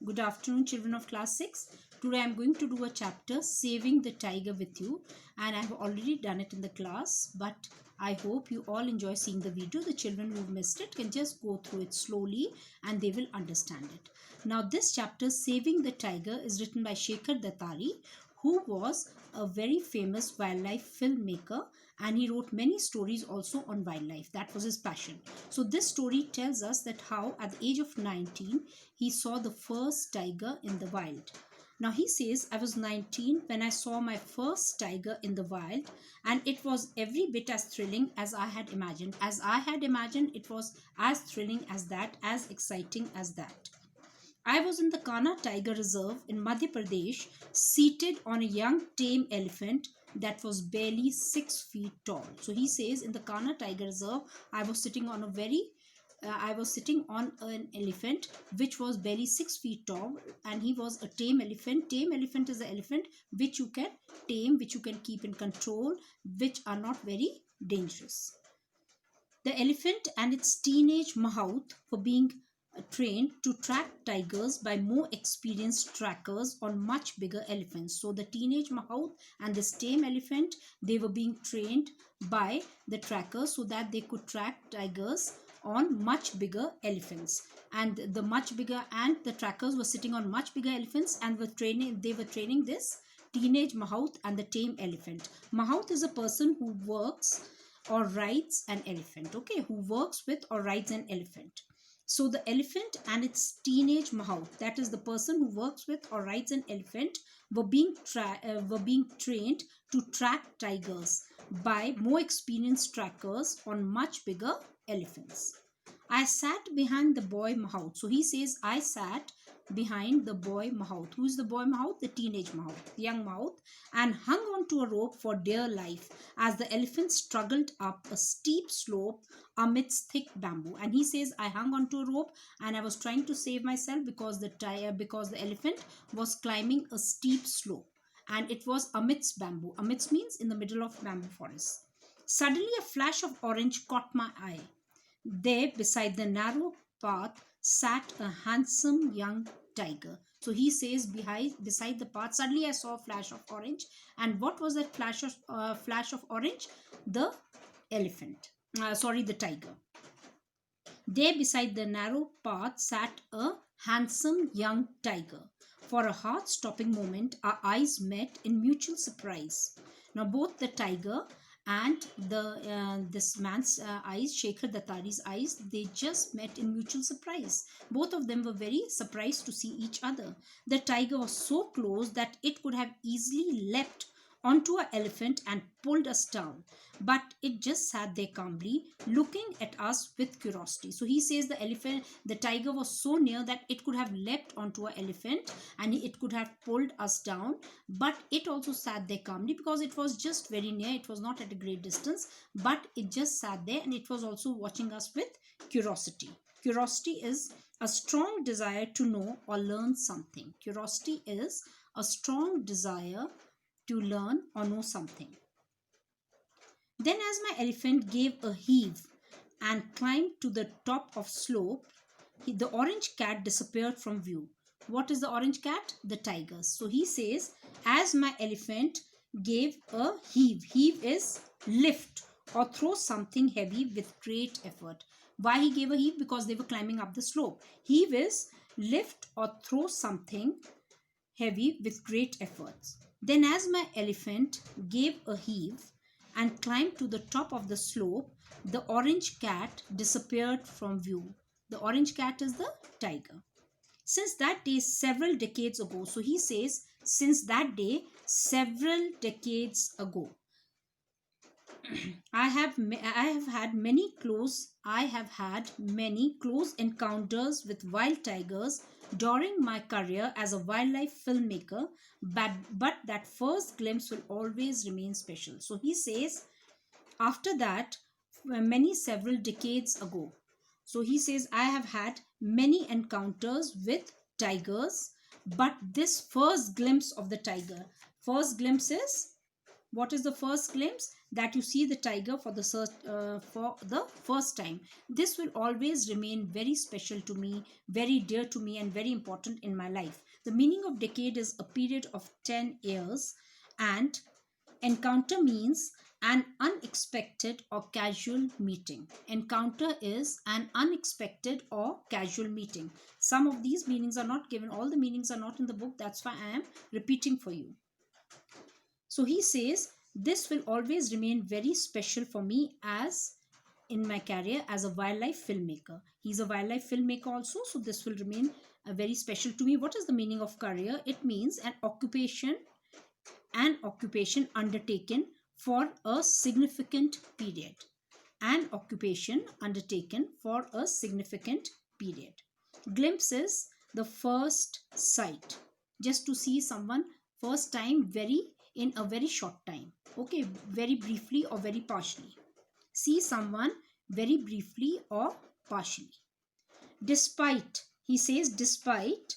Good afternoon, children of class 6. Today I am going to do a chapter Saving the Tiger with you, and I have already done it in the class, but I hope you all enjoy seeing the video. The children who missed it can just go through it slowly and they will understand it. Now this chapter Saving the Tiger is written by Shekhar Dattari, who was a very famous wildlife filmmaker, and he wrote many stories also on wildlife. That was his passion. So this story tells us that how at the age of 19 he saw the first tiger in the wild. Now he says, I was 19 when I saw my first tiger in the wild, and it was every bit as thrilling as I had imagined. As I had imagined, it was as thrilling as that, as exciting as that. I was in the Kanha Tiger Reserve in Madhya Pradesh, seated on a young tame elephant that was barely 6 feet tall. So he says, in the Kanha Tiger Reserve, I was sitting on an elephant which was barely 6 feet tall, and he was a tame elephant. Tame elephant is the elephant which you can tame, which you can keep in control, which are not very dangerous. The elephant and its teenage mahout were being trained to track tigers by more experienced trackers on much bigger elephants. So the teenage mahout and this tame elephant, they were being trained by the trackers so that they could track tigers on much bigger elephants, and the trackers were sitting on much bigger elephants and they were training this teenage mahout and the tame elephant. Mahout is a person who works or rides an elephant, okay, who works with or rides an elephant. So the elephant and its teenage mahout, that is the person who works with or rides an elephant, were being trained to track tigers by more experienced trackers on much bigger elephants. I sat behind the boy mahout. So he says, I sat behind the boy mahout. Who is the boy mahout? The teenage mahout, the young mahout, and hung onto a rope for dear life as the elephant struggled up a steep slope amidst thick bamboo. And he says, I hung onto a rope and I was trying to save myself because the elephant was climbing a steep slope, and it was amidst bamboo. Amidst means in the middle of bamboo forest. Suddenly a flash of orange caught my eye. There, beside the narrow path, sat a handsome young tiger. So he says, beside the path, suddenly I saw a flash of orange. And what was that flash of orange? The tiger. There, beside the narrow path, sat a handsome young tiger. For a heart-stopping moment, our eyes met in mutual surprise. Now, both the tiger and this man's eyes, Shekhar Dattari's eyes, they just met in mutual surprise. Both of them were very surprised to see each other. The tiger was so close that it could have easily leapt onto an elephant and pulled us down, but it just sat there calmly, looking at us with curiosity. So he says the tiger was so near that it could have leapt onto an elephant and it could have pulled us down, but it also sat there calmly because it was just very near. It was not at a great distance, but it just sat there, and it was also watching us with curiosity. Curiosity is a strong desire to know or learn something. Curiosity is a strong desire to learn or know something. Then, as my elephant gave a heave and climbed to the top of slope, the orange cat disappeared from view. What is the orange cat? The tiger. So he says, as my elephant gave a heave. Heave is lift or throw something heavy with great effort. Why he gave a heave? Because they were climbing up the slope. Heave is lift or throw something heavy with great efforts. Then, as my elephant gave a heave and climbed to the top of the slope, the orange cat disappeared from view. The orange cat is the tiger. Since that day, several decades ago. So he says, since that day, several decades ago, I have had many close encounters with wild tigers during my career as a wildlife filmmaker, but that first glimpse will always remain special. So he says, after that, several decades ago. So he says, I have had many encounters with tigers, but this first glimpse of the tiger. First glimpse is, what is the first glimpse? that you see the tiger for for the first time. This will always remain very special to me, very dear to me, and very important in my life. The meaning of decade is a period of 10 years, and encounter means an unexpected or casual meeting. Encounter is an unexpected or casual meeting. Some of these meanings are not given, all the meanings are not in the book. That's why I am repeating for you. So he says, this will always remain very special for me as in my career as a wildlife filmmaker. He's a wildlife filmmaker also, so this will remain very special to me. What is the meaning of career? It means an occupation undertaken for a significant period. An occupation undertaken for a significant period. Glimpse is the first sight, just to see someone first time, very in a very short time. Okay, very briefly or very partially. See someone very briefly or partially. Despite, he says, despite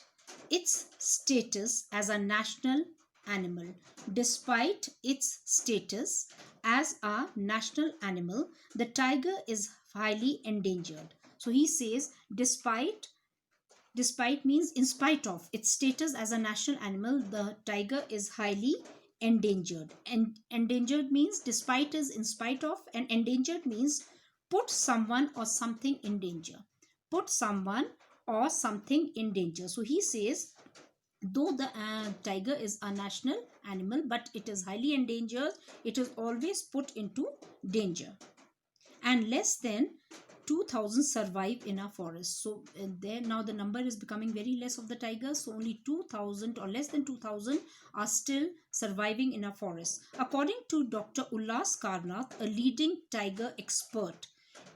its status as a national animal, despite its status as a national animal, the tiger is highly endangered. So he says, despite means in spite of its status as a national animal, the tiger is highly endangered. And endangered means despite is in spite of, and endangered means put someone or something in danger. Put someone or something in danger. So he says, though the tiger is a national animal, but it is highly endangered. It is always put into danger. And less than 2000 survive in a forest. So there now the number is becoming very less of the tigers. So only 2000 or less than 2000 are still surviving in a forest. According to Dr. Ullas Karnath, a leading tiger expert,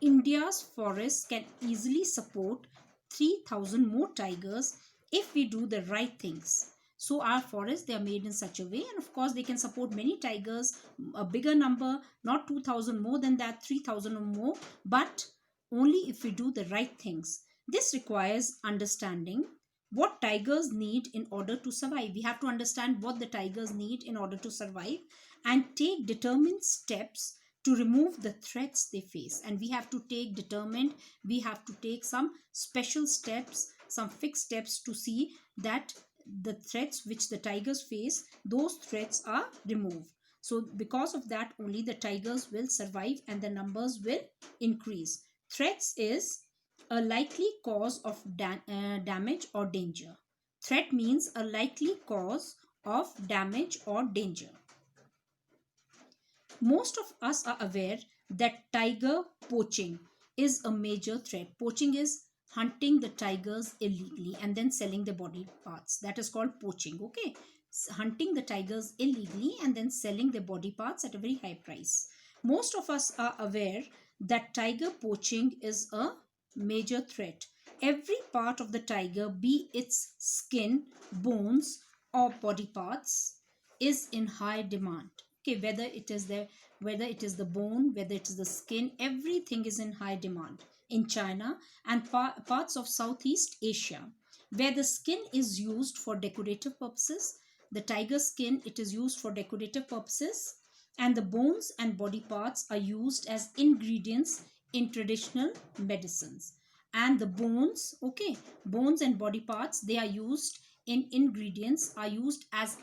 India's forests can easily support 3000 more tigers if we do the right things. So our forests, they are made in such a way, and of course they can support many tigers, a bigger number, not 2000, more than that, 3000 or more, but only if we do the right things. This requires understanding what tigers need in order to survive. We have to understand what the tigers need in order to survive and take determined steps to remove the threats they face. And we have to take some special steps, some fixed steps to see that the threats which the tigers face, those threats are removed. So because of that, only the tigers will survive and the numbers will increase. Threats is a likely cause of damage or danger. Threat means a likely cause of damage or danger. Most of us are aware that tiger poaching is a major threat. Poaching is hunting the tigers illegally and then selling the body parts. That is called poaching. Okay, hunting the tigers illegally and then selling their body parts at a very high price. Most of us are aware that tiger poaching is a major threat. Every part of the tiger, be its skin, bones, or body parts, is in high demand. Okay, whether it is the bone, whether it is the skin, everything is in high demand in China and parts of Southeast Asia, where the skin is used for decorative purposes. The tiger skin, it is used for decorative purposes, and the bones and body parts are used as ingredients in traditional medicines. And the bones, okay, bones and body parts, they are used as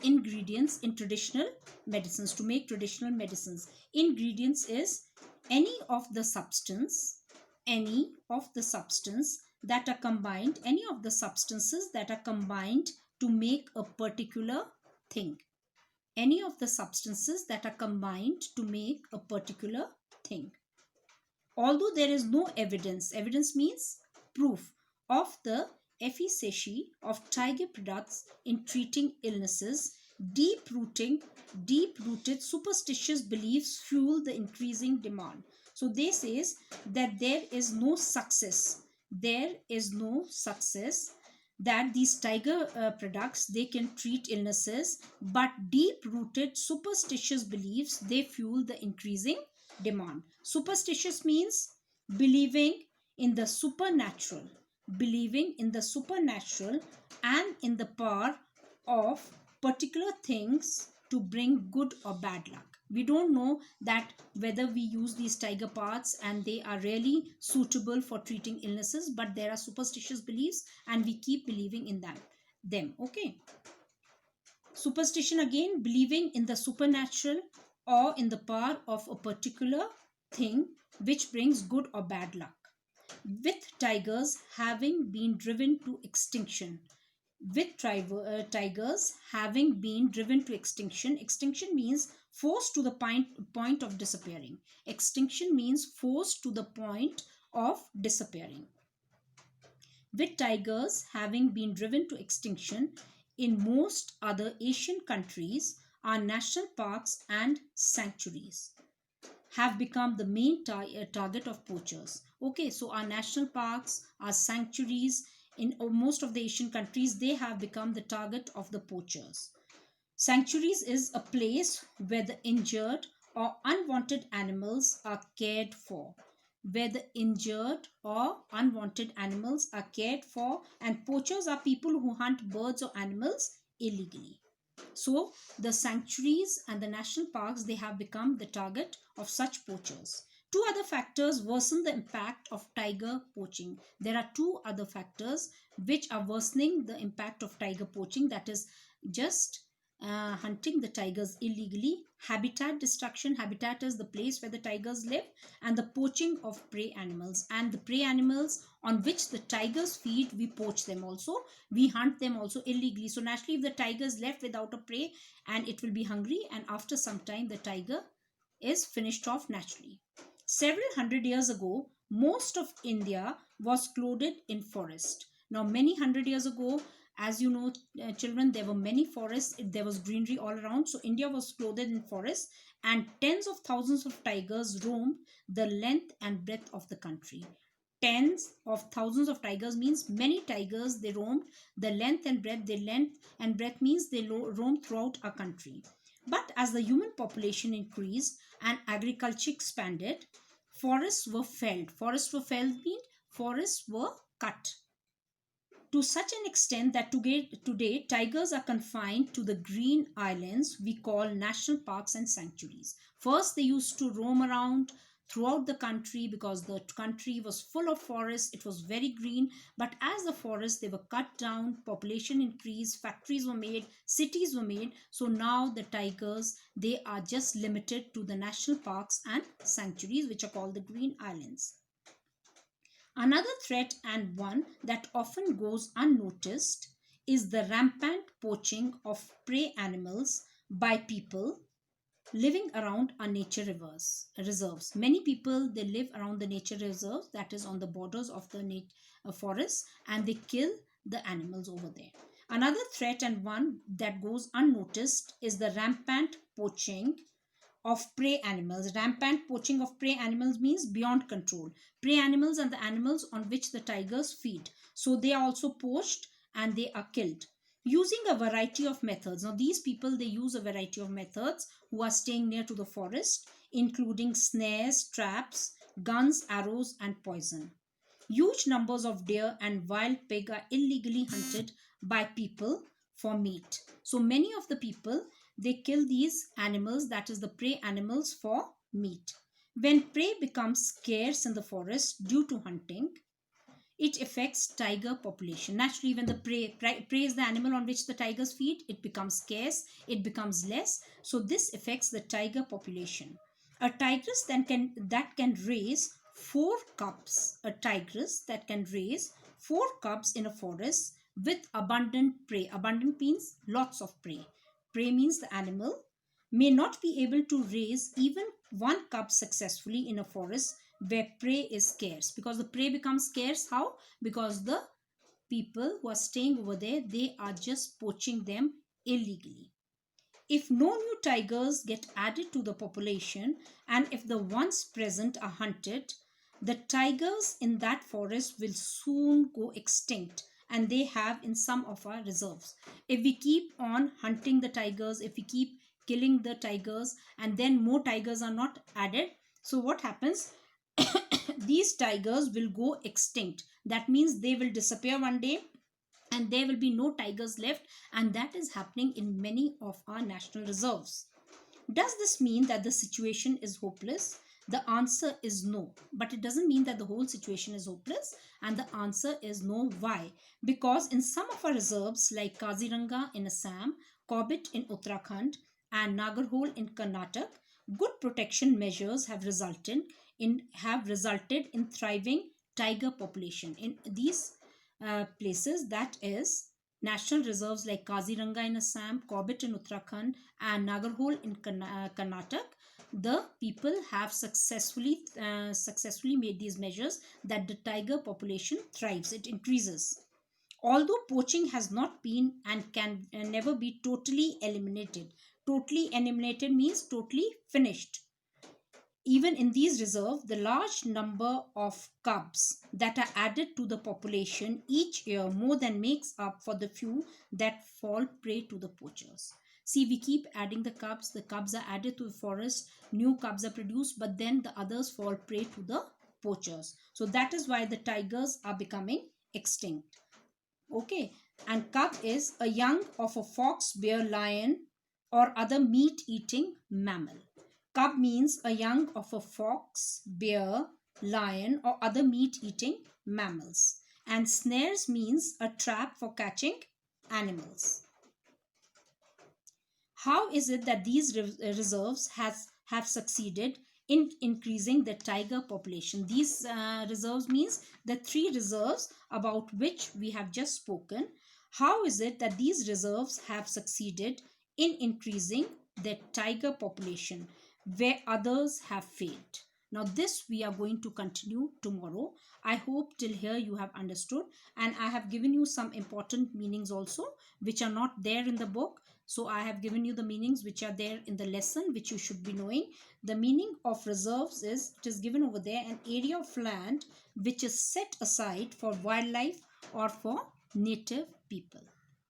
ingredients in traditional medicines, to make traditional medicines. Ingredients is any of the substances that are combined to make a particular thing. Any of the substances that are combined to make a particular thing. Although there is no evidence means proof, of the efficacy of tiger products in treating illnesses, deep-rooted superstitious beliefs fuel the increasing demand. So they says that there is no success that these tiger products, they can treat illnesses, but deep-rooted superstitious beliefs, they fuel the increasing demand. Superstitious means believing in the supernatural and in the power of particular things to bring good or bad luck. We don't know that whether we use these tiger parts and they are really suitable for treating illnesses, but there are superstitious beliefs and we keep believing in them. Okay. Superstition, again, believing in the supernatural or in the power of a particular thing which brings good or bad luck. With tigers having been driven to extinction, tigers having been driven to extinction, extinction means forced to the point of disappearing. Extinction means forced to the point of disappearing. With tigers having been driven to extinction in most other Asian countries, our national parks and sanctuaries have become the main target of poachers. Okay, so our national parks, our sanctuaries in most of the Asian countries, they have become the target of the poachers. Sanctuaries is a place where the injured or unwanted animals are cared for. Where the injured or unwanted animals are cared for, and poachers are people who hunt birds or animals illegally. So the sanctuaries and the national parks, they have become the target of such poachers. Two other factors worsen the impact of tiger poaching. There are two other factors which are worsening the impact of tiger poaching, that is just hunting the tigers illegally. Habitat destruction. Habitat is the place where the tigers live, and the poaching of prey animals. And the prey animals on which the tigers feed, we poach them also. We hunt them also illegally. So naturally, if the tiger is left without a prey, and it will be hungry, and after some time the tiger is finished off naturally. Several hundred years ago, most of India was clothed in forest. Now, many hundred years ago, as you know, children, there were many forests, there was greenery all around. So India was clothed in forests, and tens of thousands of tigers roamed the length and breadth of the country. Tens of thousands of tigers means many tigers, they roamed the length and breadth. The length and breadth means they roamed throughout our country. But as the human population increased and agriculture expanded, forests were felled. Forests were felled means forests were cut to such an extent that today tigers are confined to the green islands we call national parks and sanctuaries. First, they used to roam around throughout the country because the country was full of forests, it was very green. But as the forests, they were cut down, population increased, factories were made, cities were made. So now the tigers, they are just limited to the national parks and sanctuaries, which are called the green islands. Another threat, and one that often goes unnoticed, is the rampant poaching of prey animals by people living around our nature reserves. Many people, they live around the nature reserves, that is on the borders of the forest, and they kill the animals over there. Another threat, and one that goes unnoticed, is the rampant poaching of prey animals. Rampant poaching of prey animals means beyond control. Prey animals and the animals on which the tigers feed. So they are also poached and they are killed using a variety of methods. Now these people, they use a variety of methods who are staying near to the forest, including snares, traps, guns, arrows, and poison. Huge numbers of deer and wild pig are illegally hunted by people for meat. So many of the people, they kill these animals, that is the prey animals, for meat. When prey becomes scarce in the forest due to hunting, it affects tiger population. Naturally, when the prey is the animal on which the tigers feed, it becomes scarce, it becomes less. So this affects the tiger population. A tigress that can raise 4 cubs. A tigress that can raise 4 cubs in a forest with abundant prey. Abundant means lots of prey. Prey means the animal may not be able to raise even 1 cub successfully in a forest where prey is scarce. Because the prey becomes scarce, how? Because the people who are staying over there, they are just poaching them illegally. If no new tigers get added to the population, and if the ones present are hunted, the tigers in that forest will soon go extinct, and they have in some of our reserves. If we keep on hunting the tigers, if we keep killing the tigers, and then more tigers are not added, so what happens? These tigers will go extinct. That means they will disappear one day and there will be no tigers left, and that is happening in many of our national reserves. Does this mean that the situation is hopeless? The answer is no, but it doesn't mean that the whole situation is hopeless, and the answer is no. Why? Because in some of our reserves like Kaziranga in Assam, Corbett in Uttarakhand, and Nagarhole in Karnataka, good protection measures have resulted in thriving tiger population in these places, that is national reserves like Kaziranga in Assam, Corbett in Uttarakhand, and Nagarhole in Karnataka. The people have successfully made these measures that the tiger population thrives, it increases. Although poaching has not been and can never be totally eliminated. Totally eliminated means totally finished. Even in these reserves, the large number of cubs that are added to the population each year more than makes up for the few that fall prey to the poachers. See, we keep adding the cubs are added to the forest, new cubs are produced, but then the others fall prey to the poachers. So that is why the tigers are becoming extinct. Okay, and cub is a young of a fox, bear, lion, or other meat eating mammal. Cub means a young of a fox, bear, lion, or other meat eating mammals. And snares means a trap for catching animals. How is it that these reserves have succeeded in increasing the tiger population? These reserves means the three reserves about which we have just spoken. How is it that these reserves have succeeded in increasing the tiger population where others have failed? Now this we are going to continue tomorrow. I hope till here you have understood, and I have given you some important meanings also which are not there in the book. So I have given you the meanings which are there in the lesson, which you should be knowing. The meaning of reserves is, it is given over there, an area of land which is set aside for wildlife or for native people.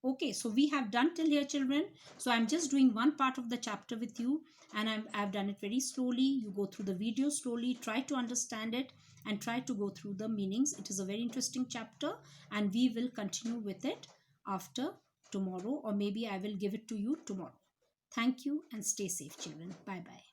Okay, so we have done till here, children. So I'm just doing one part of the chapter with you, and I've done it very slowly. You go through the video slowly, try to understand it, and try to go through the meanings. It is a very interesting chapter, and we will continue with it after tomorrow, or maybe I will give it to you tomorrow. Thank you and stay safe, children. Bye bye.